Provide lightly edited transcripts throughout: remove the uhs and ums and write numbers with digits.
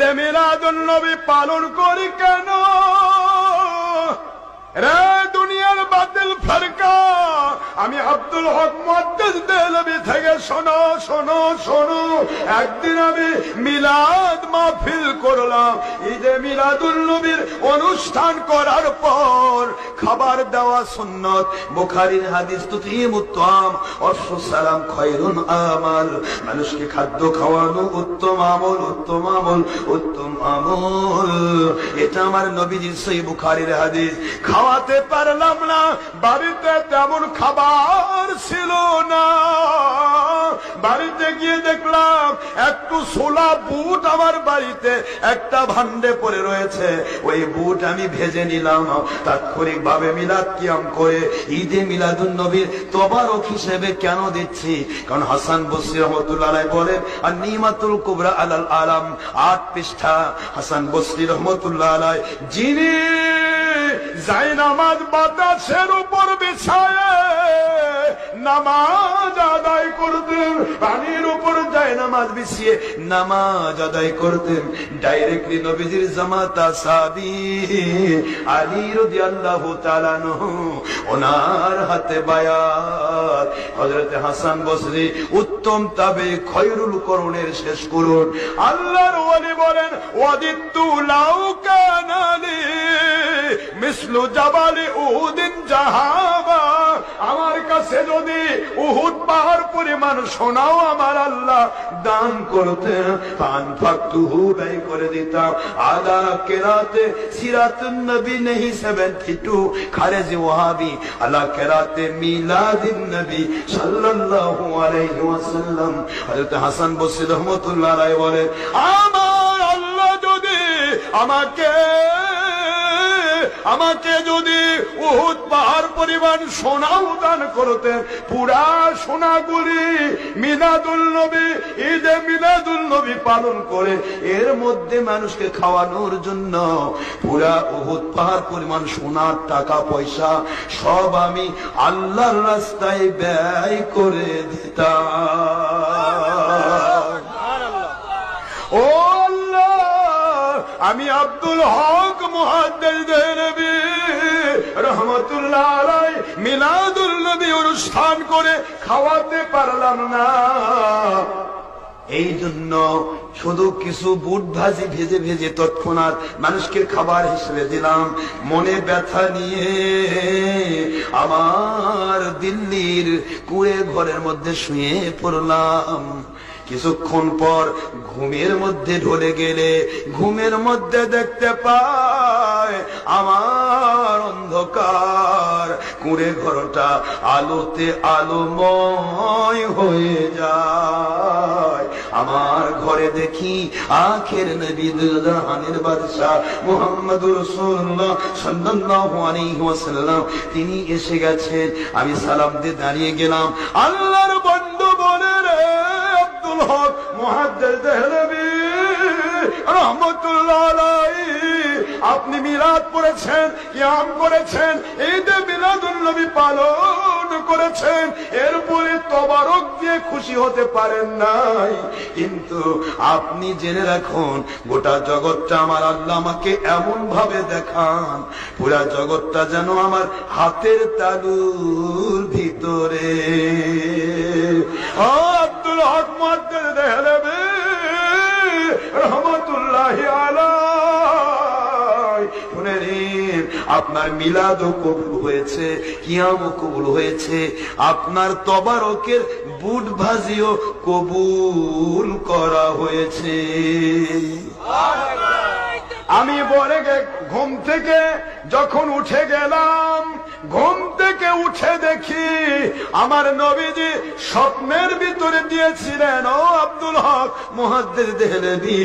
ঈদে মিলাদুন নবী পালন করি কেন? রে দুনিয়ার বাতিল ফেরকা, আমি আব্দুল হক মুহাদ্দিস দেহলভী থেকে শোনো শোনো শোনো। একদিন আমি মিলাদ মাহফিল করলাম। ঈদে মিলাদুন নবীর অনুষ্ঠান করার পর খাবার দেওয়া সুন্নত। বুখারীর হাদিস তুতিমুত তাম ওয়াফশু সালাম খায়রুন আমাল। মানুষকে খাদ্য খাওয়ানো উত্তম আমল, উত্তম আমল, উত্তম আমল। এটা আমার নবীজির সহিহ বুখারীর হাদিস। খাওয়াতে পারলাম না, বাড়িতে তেমন খাবার ছিল না। বাড়িতে গিয়ে দেখলাম একটু ছোলা বুট আমার বাড়িতে একটা ভান্ডে পড়ে রয়েছে। ওই বুট আমি ভেজে নিলাম। তাৎক্ষণিক ভাবে মিলাদ কিয়াম করে ঈদে মিলাদুন নবীর তবারক হিসেবে কেন দিচ্ছি? কারণ হাসান বসরি রহমতুল্লাহ আলাইহি বলেন, আর নিমাতুল কুবরা আলাল আলাম 8 পৃষ্ঠা। হাসান বসরি রহমতুল্লাহ আলাইহি যিনি জায়নামাজ বাতাসের উপর বিছায় নামাজ আদায় করতেন, পানির উপর জায়নামাজ বিছিয়ে নামাজ আদায় করতেন, ডাইরেক্টলি নবীজির জামাতা সাহাবী আলী রাদিয়াল্লাহু তাআলা আনহু, ওনার হাতে বায়াত। হযরত হাসান বসরি উত্তম তাবে খয়রুল করুনের শেষ করুন। আল্লাহর ওলি বলেন, ওয়াদিতু লাউ কানা লি মিসলু জাবালি উহুদিন যাহাবা। আমার কাছে যদি উহুদ পাহাড় পরিমাণ সোনাও আমার আল্লাহ দান করতেন, ফানফাকতুহু ব্যয় করে দিতাম। আলা কিরাতে সিরাতুন নবী নেহি 72 খারেজি ওয়াহাবি আলা কিরাতে মিলাদিন নবী সাল্লাল্লাহু আলাইহি ওয়াসাল্লাম। হযরত হাসান বসরি রাহমাতুল্লাহ আলাইহি বলে, আমার আল্লাহ যদি আমাকে যদি উহুদ পাহাড় পরিমাণ সোনাও দান করতেন, পুরা সোনাগুলি মিলাদুল নবী ঈদে মিলাদুল নবী পালন করে এর মধ্যে মানুষকে খাওয়ানোর জন্য পুরা উহুদ পাহাড় পরিমাণ সোনার টাকা পয়সা সব আমি আল্লাহর রাস্তায় ব্যয় করে দিতাম। ও আমি আব্দুল হক মুহাদ্দিস দেহলভী রহমাতুল্লাহ আলাইহি মিলাদুল নবী অনুষ্ঠান করে খাওয়াতে পারলাম না। এই জন্য শুধু কিছু বুট ভাজি ভেজে ভেজে তৎক্ষণাৎ মানুষকে খাবার হিসেবে দিলাম। মনে ব্যথা নিয়ে আমার দিল্লির কুঁড়ে ঘরের মধ্যে শুয়ে পড়লাম। কিছুক্ষণ পর ঘুমের মধ্যে ঢলে গেলে ঘুমের মধ্যে দেখতে পায় আমার অন্ধকার কুঁড়ে ঘরটা আলোতে আলোময় হয়ে যায়। আমার ঘরে দেখি আখের নবী দুজাহানের বাদশা মুহাম্মদুর রাসূলুল্লাহ সাল্লাল্লাহু আলাইহি ওয়াসাল্লাম তিনি এসে গেছেন। আমি সালাম দিয়ে দাঁড়িয়ে গেলাম। আল্লাহর বন্ধু বলে, রে আব্দুল হক মুহাদ্দিস দেহলভী রহমাতুল্লাহ আলাইহি, আপনি মিলাদ পড়েছেন, কিয়াম করেছেন, ঈদে মিলাদুন নবী পালন করেছেন, এরপরে তবারক দিয়ে খুশি হতে পারেন নাই। কিন্তু আপনি জেনে রাখুন, গোটা জগৎটা আমার আল্লাহ আমাকে এমন ভাবে দেখান, পুরা জগৎটা যেন আমার হাতের তালুর ভিতরে। আব্দুল হক মুহাদ্দিস দেহলভী রহমাতুল্লাহি আলাইহি, শুনে নিন, আপনার মিলাদও কবুল হয়েছে, কিয়ামও কবুল হয়েছে, আপনার তবারকের বুট ভাজিও কবুল করা হয়েছে। আমি বলে ঘুম থেকে যখন উঠে গেলাম, ঘুম থেকে উঠে দেখি আমার নবীজি স্বপ্নের ভিতরে দিয়েছিলেন, ও আব্দুল হক মুহাদ্দিস দেহলভী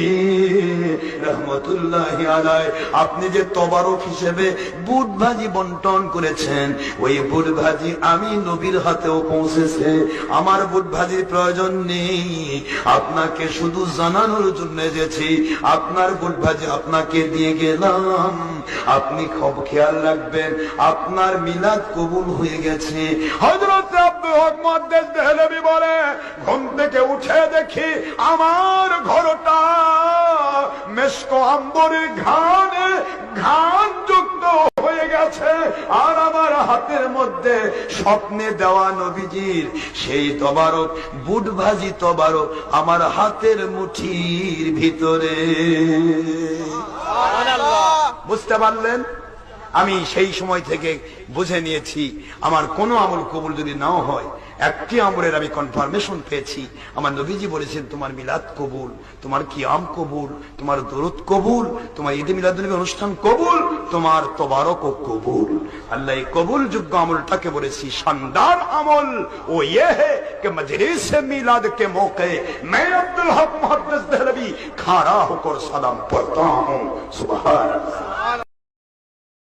রহমাতুল্লাহি আলাইহি, আপনি যে তবারক হিসেবে বুট ভাজি বন্টন করেছেন, ওই বুট ভাজি আমি নবীর হাতেও পৌঁছেছে। আমার বুট ভাজির প্রয়োজন নেই, আপনাকে শুধু জানানোর জন্য এসেছি। আপনার বুট ভাজি আপনাকে দিয়ে গেলাম, আপনি খুব খেয়াল রাখবেন, আপনার মিলাদ কবুল হয়ে গেছে। হযরত আব্দুল হক মুহাদ্দিস দেহলভী বলে, ঘুম থেকে উঠে দেখি আমার ঘরটা মেশক আম্বরের ঘান যুক্ত হয়ে গেছে। আর আমার হাতের মধ্যে স্বপ্নে দেওয়া নবীজির সেই তবারক, বুট ভাজি তবারক আমার হাতের মুঠির ভিতরে। বুঝতে পারলেন? আমি সেই সময় থেকে বুঝে নিয়েছি আমার কোনো আমল কবুল যদি নাও হয়, একটি আমলের আমি কনফার্মেশন পেয়েছি। আমার নবীজি বলেছেন তোমার মিলাদ কবুল, তোমার কিয়াম কবুল, তোমার দরুদ কবুল, তোমার ঈদে মিলাদুন্নবী অনুষ্ঠান কবুল, তোমার তবারক কবুল। আল্লাহ এই কবুল যোগ্য আমলটাকে বলেছি শানদার আমল। ও ये है कि मजलिस मिलाद के मौके मैं अब्दुल हक मुहद्दिस देहलवी खड़ा होकर सलाम पढ़ता हूँ। सुभान अल्लाह।